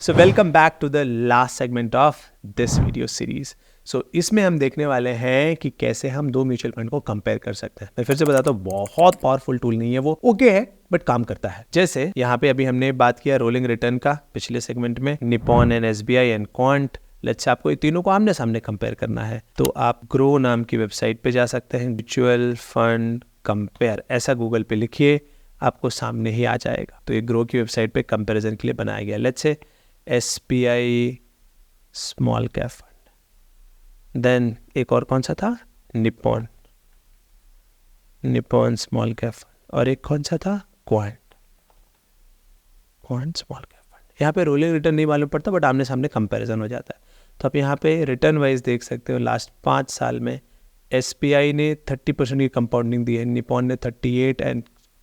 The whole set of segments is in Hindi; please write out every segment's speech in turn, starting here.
So welcome back to the last segment of this video series. So इसमें हम देखने वाले हैं कि कैसे हम दो म्यूचुअल फंड को कंपेयर कर सकते हैं। मैं फिर से बताता हूँ, बहुत पावरफुल टूल नहीं है वो, ओके है बट काम करता है। जैसे यहाँ पे अभी हमने बात किया रोलिंग रिटर्न का पिछले सेगमेंट में, Nippon and SBI and quant. Let's say आपको ये तीनों को आमने सामने कंपेयर करना है तो आप ग्रो नाम की वेबसाइट पे जा सकते हैं। म्यूचुअल फंड कंपेयर ऐसा गूगल पे लिखिए, आपको सामने ही आ जाएगा। तो ये ग्रो की वेबसाइट पे कंपैरिजन के लिए बनाया गया। Let's say SBI small cap fund, then एक और कौन सा था, निपॉन स्मॉल कैप फंड, और एक कौन सा था, क्वांट स्मॉल कैप फंड। यहाँ पे रोलिंग रिटर्न नहीं मालूम पड़ता बट आमने सामने कंपैरिजन हो जाता है। तो आप यहाँ पे रिटर्न वाइज देख सकते हो, लास्ट 5 साल में एसबीआई ने 30% की कंपाउंडिंग दी है, निपॉन ने 38 एंड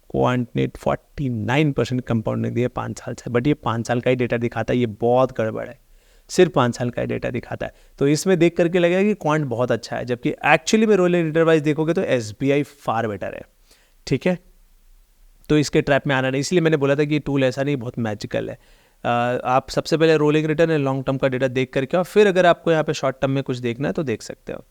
क्वांट ने 49% कंपाउंडिंग दी है 5 साल से। बट ये 5 साल का ही डेटा दिखाता है, ये बहुत गड़बड़ है। सिर्फ 5 साल का ही डेटा दिखाता है। तो इसमें देख करके लगेगा कि क्वांट बहुत अच्छा है, जबकि एक्चुअली में रोलिंग रिटर्न वाइज देखोगे तो एसबीआई फार बेटर है। ठीक है, तो इसके ट्रैप में आना नहीं, इसलिए मैंने बोला था कि टूल ऐसा नहीं, बहुत मैजिकल है। आप सबसे पहले rolling return and long term का डेटा देख करके, और फिर अगर आपको यहाँ पे शॉर्ट टर्म में कुछ देखना है तो देख सकते हो।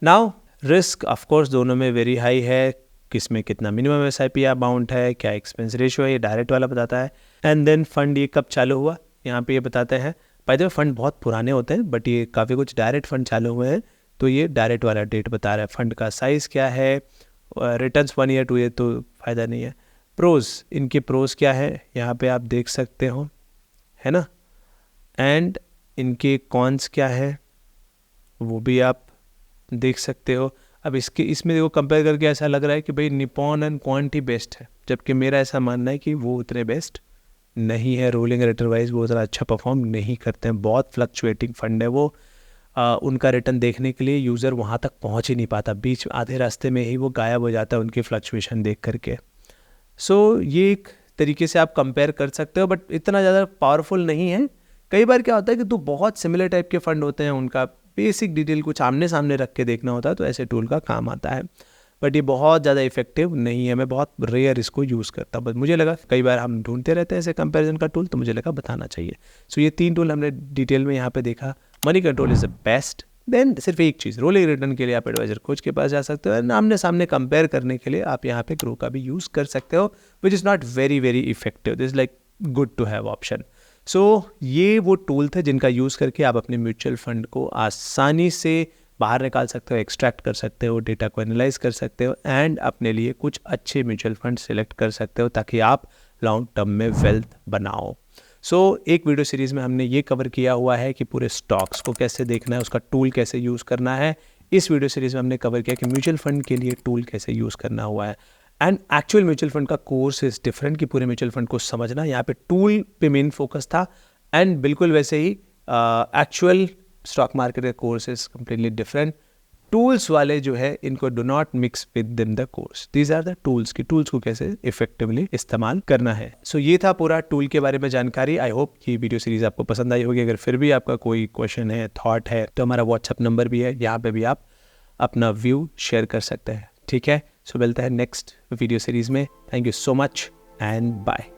नाउ रिस्क ऑफकोर्स दोनों में वेरी हाई है, किस में कितना मिनिमम एसआईपी अमाउंट है, क्या एक्सपेंस रेशियो है, ये डायरेक्ट वाला बताता है। एंड देन फंड ये कब चालू हुआ, यहाँ पे ये बताते हैं। बाय द वे फंड बहुत पुराने होते हैं बट ये काफ़ी कुछ डायरेक्ट फंड चालू हुए हैं, तो ये डायरेक्ट वाला डेट बता रहा है। फंड का साइज़ क्या है, रिटर्न्स 1 ईयर 2 ईयर तो फ़ायदा नहीं है। प्रोज, इनके प्रोज क्या है यहाँ पे आप देख सकते हो, है ना। एंड इनके कॉन्स क्या है वो भी आप देख सकते हो। अब इसमें देखो कंपेयर करके ऐसा लग रहा है कि भाई Nippon and quant he best है, जबकि मेरा ऐसा मानना है कि वो उतने बेस्ट नहीं है। रोलिंग रिटर्न वाइज वो ज़रा अच्छा परफॉर्म नहीं करते हैं, बहुत फ्लक्चुएटिंग फंड है वो। उनका रिटर्न देखने के लिए यूज़र वहाँ तक पहुँच ही नहीं पाता, बीच आधे रास्ते में ही वो गायब हो जाता है उनकी फ्लक्चुएशन देख करके। सो ये एक तरीके से आप कंपेयर कर सकते हो बट इतना ज़्यादा पावरफुल नहीं है। कई बार क्या होता है कि तो बहुत सिमिलर टाइप के फंड होते हैं, उनका बेसिक डिटेल कुछ आमने सामने रख के देखना होता है, तो ऐसे टूल का काम आता है। बट ये बहुत ज़्यादा इफेक्टिव नहीं है, मैं बहुत रेयर इसको यूज़ करता, बट मुझे लगा कई बार हम ढूंढते रहते हैं ऐसे कंपैरिजन का टूल, तो मुझे लगा बताना चाहिए। सो ये 3 टूल हमने डिटेल में यहाँ पे देखा। Moneycontrol is the best. Then सिर्फ एक चीज़, रोलिंग रिटर्न के लिए आप एडवाइजर कोच के पास जा सकते हो, आमने सामने कंपेयर करने के लिए आप यहाँ पे ग्रो का भी यूज़ कर सकते हो, which is not very very effective, this like good to have option. So ये वो टूल थे जिनका यूज़ करके आप अपने म्यूचुअल फंड को आसानी से बाहर निकाल सकते हो, एक्सट्रैक्ट कर सकते हो, डेटा को एनालाइज कर सकते हो एंड अपने लिए कुछ अच्छे म्यूचुअल फंड सेलेक्ट कर सकते हो ताकि आप लॉन्ग टर्म में वेल्थ बनाओ। सो एक वीडियो सीरीज़ में हमने ये कवर किया हुआ है कि पूरे स्टॉक्स को कैसे देखना है, उसका टूल कैसे यूज़ करना है। इस वीडियो सीरीज़ में हमने कवर किया कि म्यूचुअल फंड के लिए टूल कैसे यूज़ करना हुआ है। एंड एक्चुअल म्यूचुअल फंड का कोर्स इज़ डिफरेंट, कि पूरे म्यूचुअल फंड को समझना, यहाँ पे टूल पे मेन फोकस था। एंड बिल्कुल वैसे ही एक्चुअल स्टॉक मार्केट का course is completely different. Tools वाले जो है इनको do not mix with them the course, these are the tools, की टूल्स को कैसे इफेक्टिवली इस्तेमाल करना है। सो ये था पूरा टूल के बारे में जानकारी। आई होप ये वीडियो सीरीज आपको पसंद आई होगी। अगर फिर भी आपका कोई क्वेश्चन है, थॉट है, तो हमारा व्हाट्सअप नंबर भी है, यहाँ पे भी आप अपना व्यू शेयर कर सकते हैं। ठीक है, सो मिलते हैं नेक्स्ट वीडियो सीरीज में। Thank you so much and bye.